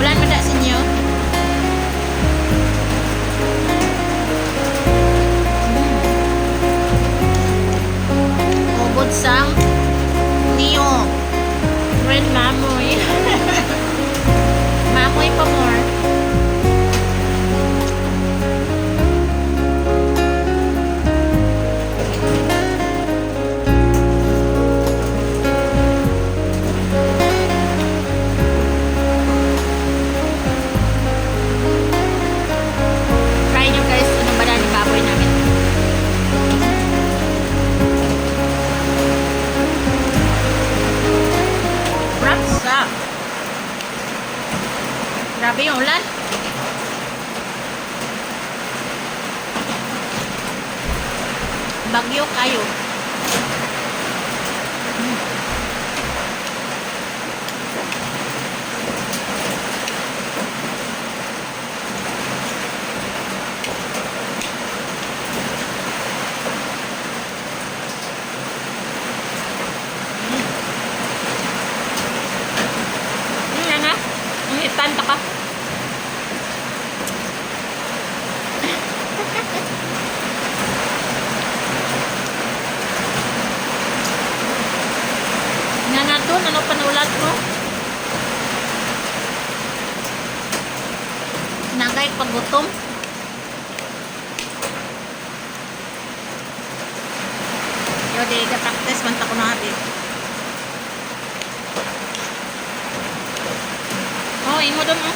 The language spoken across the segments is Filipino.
Ulan mo da sa inyo? Ubod sang niyo. Red mamoy. Mamoy pa more. Try nyo guys, anong ba na ni baboy namin? Rapsa. Grabe yung ulan. Bagyo kayo. Yan na. Ang itanta ka. Nga nga doon, ano panulat mo? Nagay paggutom. Yo, di ka-practice man ta ko na habit. Oh, imo doon mo.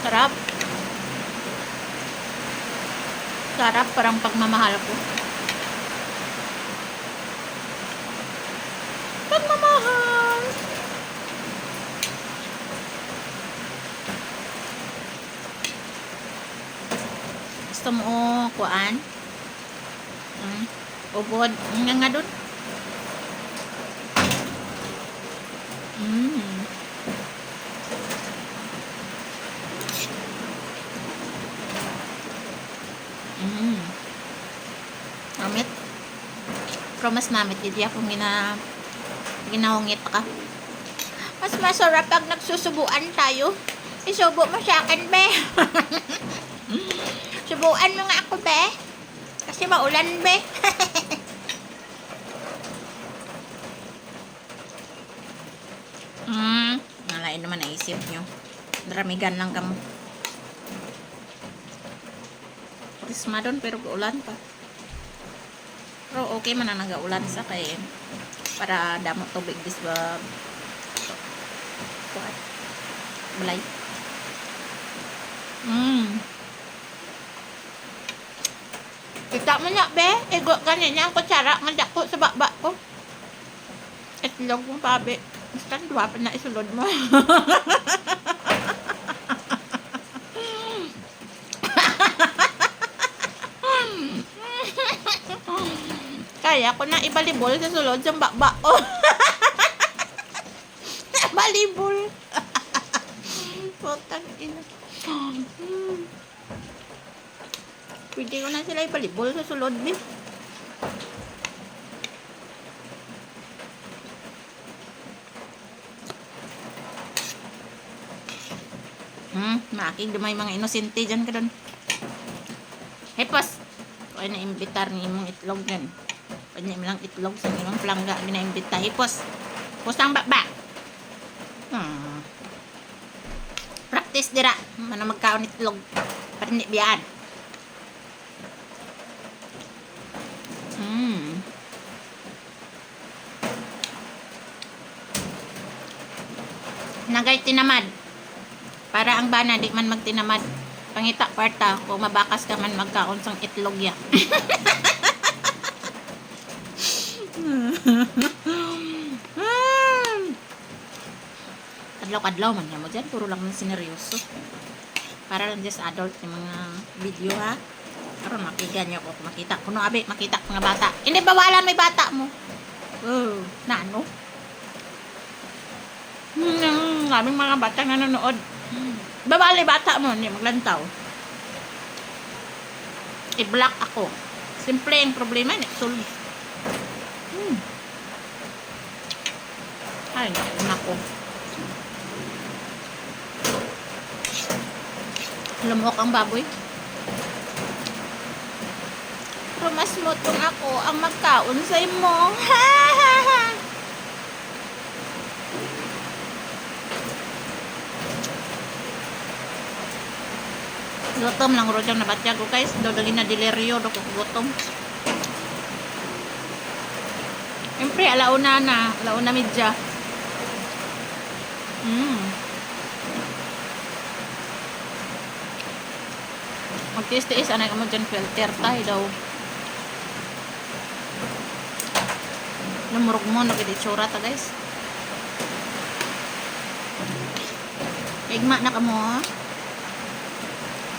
Sarap. Sarap, parang pagmamahal ko. Pagmamahal. Gusto mo kuan? Ubod. Nga doon. Mamit. Promise namit. Hindi akong ginahungit ka. Mas masarap pag nagsusubuan tayo. Isubo mo sa akin, be. Subuan mo nga ako, be. Kasi maulan, be. Nalain naman naisip nyo. Daramigan lang kamo. Prisma doon, pero ulan pa. Pero okay man na nag-ulan sa kay para damot tubig dis ba balay. Kita mo na, be. Ego ganyan niya ang kutsara nga dako sa baba ko. Itlog mo, pabe. Basta duwa pa na isulod mo. Kaya ko na ibalibol sa sulod sa baba. Oh. Balibol. Putang ina. Pwede ko na sila ibalibol sa sulod, be. Making dumay mga inosente dyan ka doon. Hey, pas. Kaya na-imbitar ni imong itlog dyan. Kanya lang itlog sa imong plangga. Gina-imbita. Hey, pas. Pas ang baba. Practice dira. Mana magkaon itlog. Para hindi biyaan. Nagay tinamad. Para ang bana di man magtinamad. Pangita parta kung mabakas ka man magkaon sang itlog ya. Kadlaw-kadlaw man mo dyan. Puro lang ng sineryoso. Para lang just adult yung mga video ha. Pero makigan nyo ko. Makita. Kuno abi, makita mga bata. Hindi bawalan may bata mo. Oh, na ano? Kaming mga bata na nanonood. Babali bata mo, hindi maglantaw. i-block ako. Simple ang problema, solve. Ay, nako. Lumok ang baboy. Pero mas motong ako ang magkaon sa imo. Gutom lang ro dyan nabatya ko guys. Dodali na delirio do ko gutom. Siyempre, alauna medya. Magtiis-tiis, anay ka mo dyan filter tayo daw. Namurog mo, nagiditsura ta guys. Igma na ka mo, ha?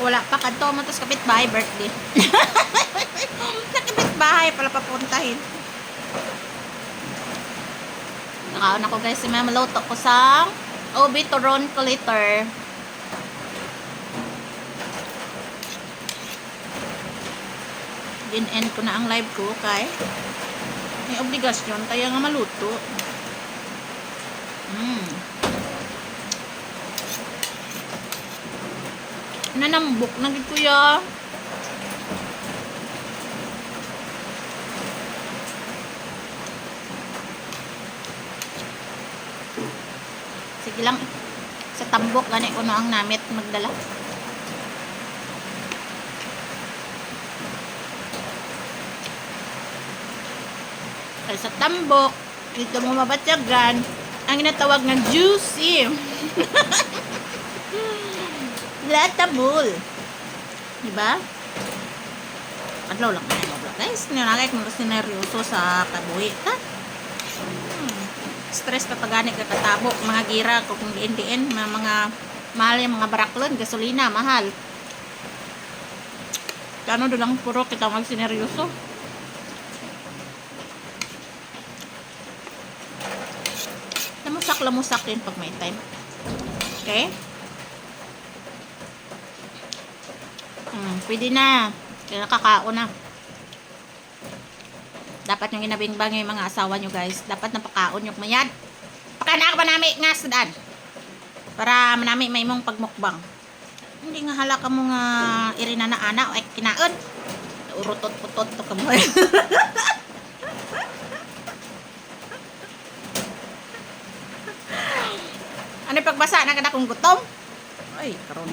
Wala pa kanto mo, tapos kapitbahay birthday. Sa kapitbahay pala papuntahin. Nakaon ako guys, may maluto ko sa Obi Turon Collitor. Din-end ko na ang live ko kay may obligasyon kaya nga maluto. Nanambok na gid kuya. Sige lang, sa tambok gani ko no ang namit magdala. Ay sa tambok dito mo mabatyagan ang ginatawag ng juicy. Latabul. Diba? Adlaw lang na mo guys. Nilagay ko mas neryoso sa kabuhi ta. Stress ka pagani ka katabo, mga gira ko kung diin-diin, mga mahal yung mga baraklon, gasolina, mahal. Kano do lang puro kita magsineryoso. Lamusak din pag may time. Okay? Pwede na. Kaya nakakao na. Dapat yung ginabingbang yung mga asawa nyo guys. Dapat napakaon yung mayad. Pakanak ba namin nga sudan? Para manami may mong pagmukbang. Hindi nga hala ka mo nga irina na ana o kinaon. Urutot-putot to ka mo. Ano pagbasa na kada kong gutom? Ay, karon.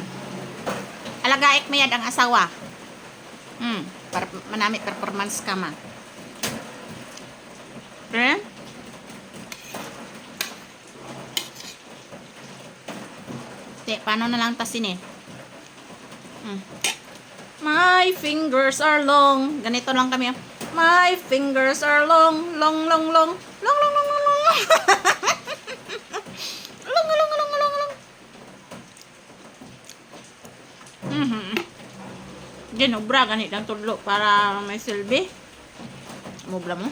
Alagaik mayad ang asawa. Para manami performance ka man. Okay? Paano na lang tasin eh? My fingers are long. Ganito lang kami. My fingers are long, long, long, long, long, long, long, long, long. Ginobra ganit ang tudlo para may silbi. Mubla mo.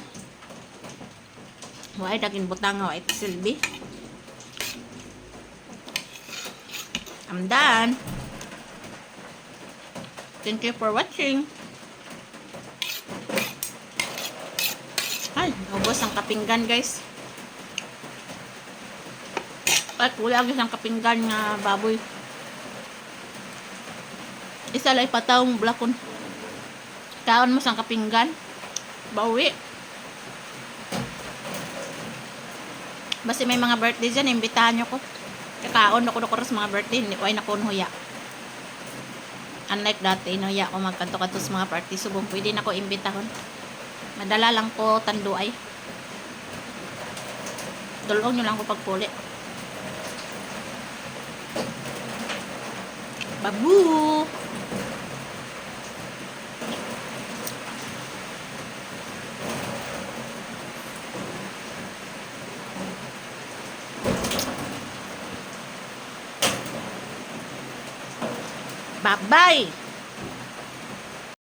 Why daging butang nga ito silbi. I'm done. Thank you for watching. Ay, ubos ang kapinggan guys. At wala ang kapinggan nga baboy. Isa lang ipatawang blakon. Kaon mo sang kapinggan. Bawi. Basta may mga birthday dyan, imbitahan nyo ko. Kakaon ako sa mga birthday, hindi ko ay nakon huya. Unlike dati, inuya ko magkanto-kanto sa mga party. Subong, pwede na ko imbitahon. Madala lang ko tanduay. Tulong nyo lang ko pagpuli. Babu! Bye-bye!